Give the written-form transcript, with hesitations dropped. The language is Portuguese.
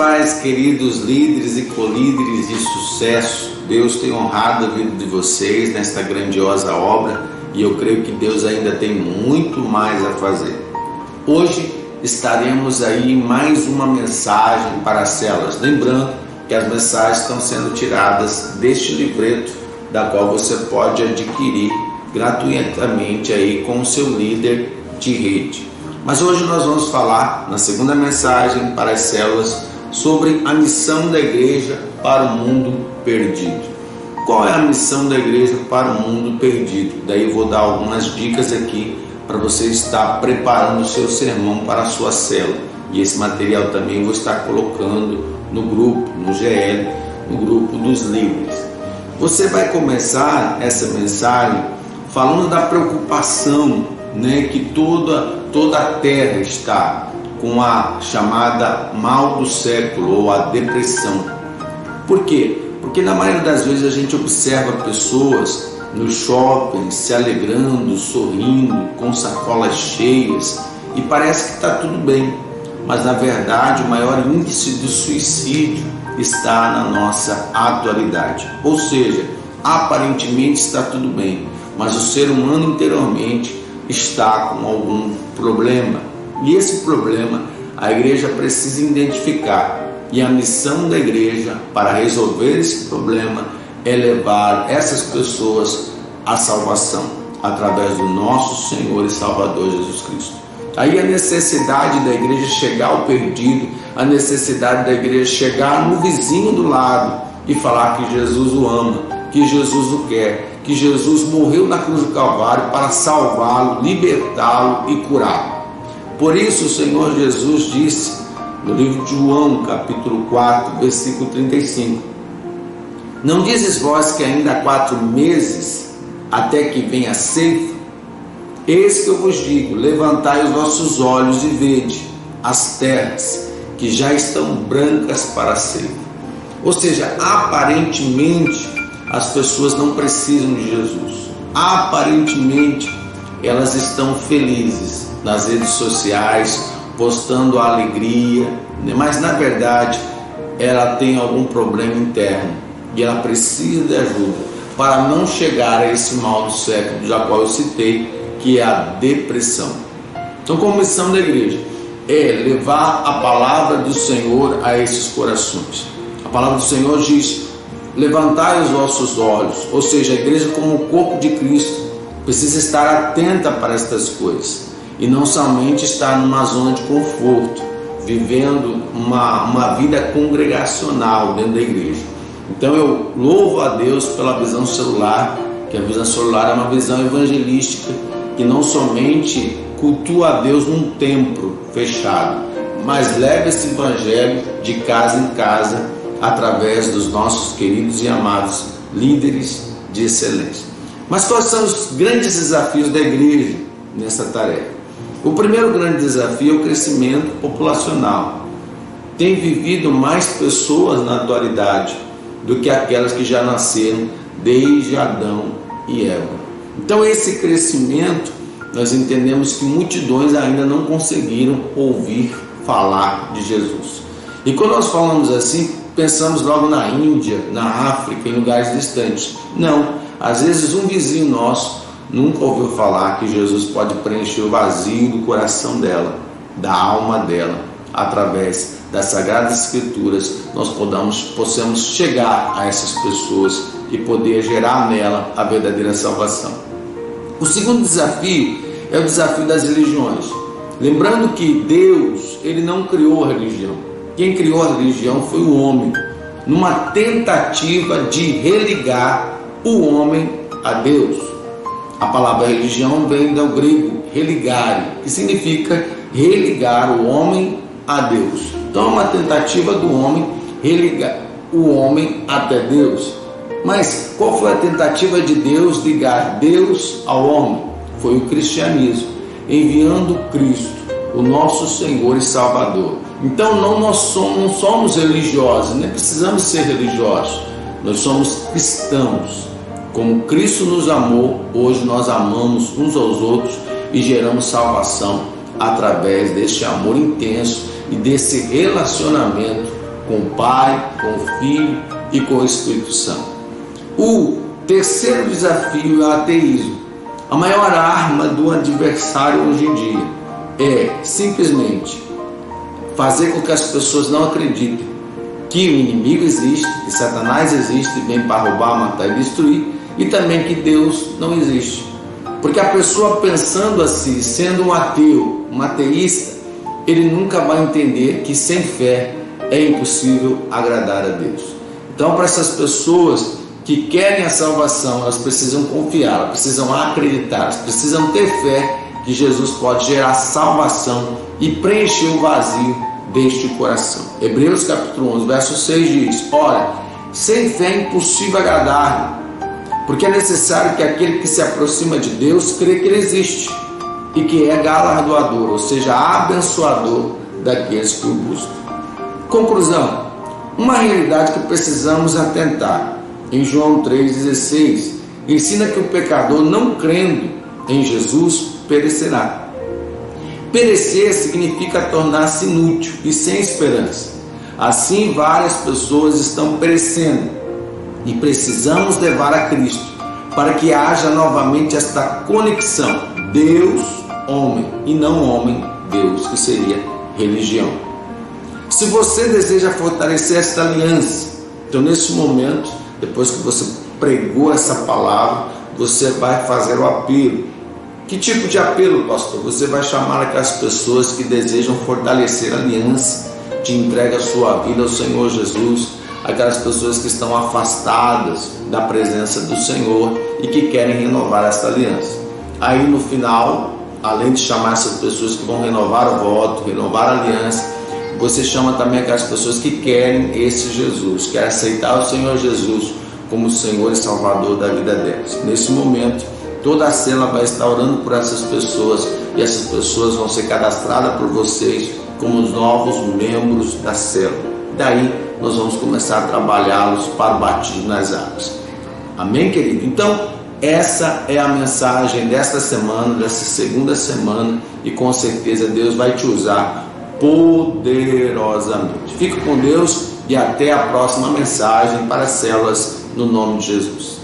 paz, queridos líderes e colíderes de sucesso. Deus tem honrado a vida de vocês nesta grandiosa obra e eu creio que Deus ainda tem muito mais a fazer. Hoje estaremos aí em mais uma mensagem para as células. Lembrando que as mensagens estão sendo tiradas deste livreto, da qual você pode adquirir gratuitamente aí com o seu líder de rede. Mas hoje nós vamos falar, na segunda mensagem para as células, sobre a missão da igreja para o mundo perdido. Qual é a missão da igreja para o mundo perdido? Daí eu vou dar algumas dicas aqui para você estar preparando o seu sermão para a sua célula. E esse material também eu vou estar colocando no grupo, no GL, no grupo dos líderes. Você vai começar essa mensagem falando da preocupação, que toda a terra está com a chamada mal do século ou a depressão. Por quê? Porque na maioria das vezes a gente observa pessoas no shopping se alegrando, sorrindo, com sacolas cheias e parece que está tudo bem, mas na verdade o maior índice de suicídio está na nossa atualidade. Ou seja, aparentemente está tudo bem, mas o ser humano interiormente está com algum problema, e esse problema a igreja precisa identificar, e a missão da igreja para resolver esse problema é levar essas pessoas à salvação através do nosso Senhor e Salvador Jesus Cristo. Aí a necessidade da igreja chegar ao perdido, a necessidade da igreja chegar no vizinho do lado e falar que Jesus o ama, que Jesus o quer, que Jesus morreu na cruz do Calvário para salvá-lo, libertá-lo e curá-lo. Por isso o Senhor Jesus disse no livro de João, capítulo 4, versículo 35: não dizes vós que ainda há 4 meses até que venha a ceifa? Eis que eu vos digo, levantai os vossos olhos e vede as terras que já estão brancas para a ceifa. Ou seja, aparentemente as pessoas não precisam de Jesus. Aparentemente elas estão felizes nas redes sociais, postando a alegria, mas na verdade ela tem algum problema interno e ela precisa de ajuda para não chegar a esse mal do século, da qual eu citei, que é a depressão. Então, como missão da igreja é levar a palavra do Senhor a esses corações. A palavra do Senhor diz: levantai os vossos olhos, ou seja, a igreja como o corpo de Cristo precisa estar atenta para estas coisas e não somente estar numa zona de conforto, vivendo uma vida congregacional dentro da igreja. Então eu louvo a Deus pela visão celular, que a visão celular é uma visão evangelística que não somente cultua a Deus num templo fechado, mas leva esse evangelho de casa em casa através dos nossos queridos e amados líderes de excelência. Mas quais são os grandes desafios da igreja nessa tarefa? O primeiro grande desafio é o crescimento populacional. Tem vivido mais pessoas na atualidade do que aquelas que já nasceram desde Adão e Eva. Então esse crescimento, nós entendemos que multidões ainda não conseguiram ouvir falar de Jesus. E quando nós falamos assim, pensamos logo na Índia, na África, em lugares distantes. Não, às vezes um vizinho nosso nunca ouviu falar que Jesus pode preencher o vazio do coração dela, da alma dela, através das Sagradas Escrituras. Nós possamos chegar a essas pessoas e poder gerar nela a verdadeira salvação. O segundo desafio é o desafio das religiões. Lembrando que Deus, Ele não criou a religião. Quem criou a religião foi o homem, numa tentativa de religar o homem a Deus. A palavra religião vem do grego religare, que significa religar o homem a Deus. Então é uma tentativa do homem religar o homem até Deus. Mas qual foi a tentativa de Deus ligar Deus ao homem? Foi o cristianismo, enviando Cristo, o nosso Senhor e Salvador. Então não somos religiosos, nem precisamos ser religiosos. Nós somos cristãos. Como Cristo nos amou, hoje nós amamos uns aos outros e geramos salvação através deste amor intenso e desse relacionamento com o Pai, com o Filho e com o Espírito Santo. O terceiro desafio é o ateísmo. A maior arma do adversário hoje em dia é simplesmente fazer com que as pessoas não acreditem que o inimigo existe, que Satanás existe e vem para roubar, matar e destruir, e também que Deus não existe. Porque a pessoa pensando assim, sendo um ateu, um ateísta, ele nunca vai entender que sem fé é impossível agradar a Deus. Então, para essas pessoas que querem a salvação, elas precisam confiar, elas precisam acreditar, elas precisam ter fé que Jesus pode gerar salvação e preencher o vazio deste coração. Hebreus capítulo 11, verso 6 diz: ora, sem fé é impossível agradar-lhe, porque é necessário que aquele que se aproxima de Deus crê que Ele existe e que é galardoador, ou seja, abençoador daqueles que o buscam. Conclusão: uma realidade que precisamos atentar. Em João 3,16 ensina que o pecador não crendo em Jesus perecerá. Perecer significa tornar-se inútil e sem esperança. Assim, várias pessoas estão perecendo e precisamos levar a Cristo para que haja novamente esta conexão Deus-homem e não homem-Deus, que seria religião. Se você deseja fortalecer esta aliança, então nesse momento, depois que você pregou essa palavra, você vai fazer o apelo. Que tipo de apelo, pastor? Você vai chamar aquelas pessoas que desejam fortalecer a aliança, de entrega a sua vida ao Senhor Jesus, aquelas pessoas que estão afastadas da presença do Senhor e que querem renovar essa aliança. Aí no final, além de chamar essas pessoas que vão renovar o voto, renovar a aliança, você chama também aquelas pessoas que querem esse Jesus, querem aceitar o Senhor Jesus como Senhor e Salvador da vida delas. Nesse momento, toda a célula vai estar orando por essas pessoas e essas pessoas vão ser cadastradas por vocês como os novos membros da célula. Daí nós vamos começar a trabalhá-los para o batismo nas águas. Amém, querido? Então, essa é a mensagem desta semana, dessa segunda semana, e com certeza Deus vai te usar poderosamente. Fique com Deus e até a próxima mensagem para as células, no nome de Jesus.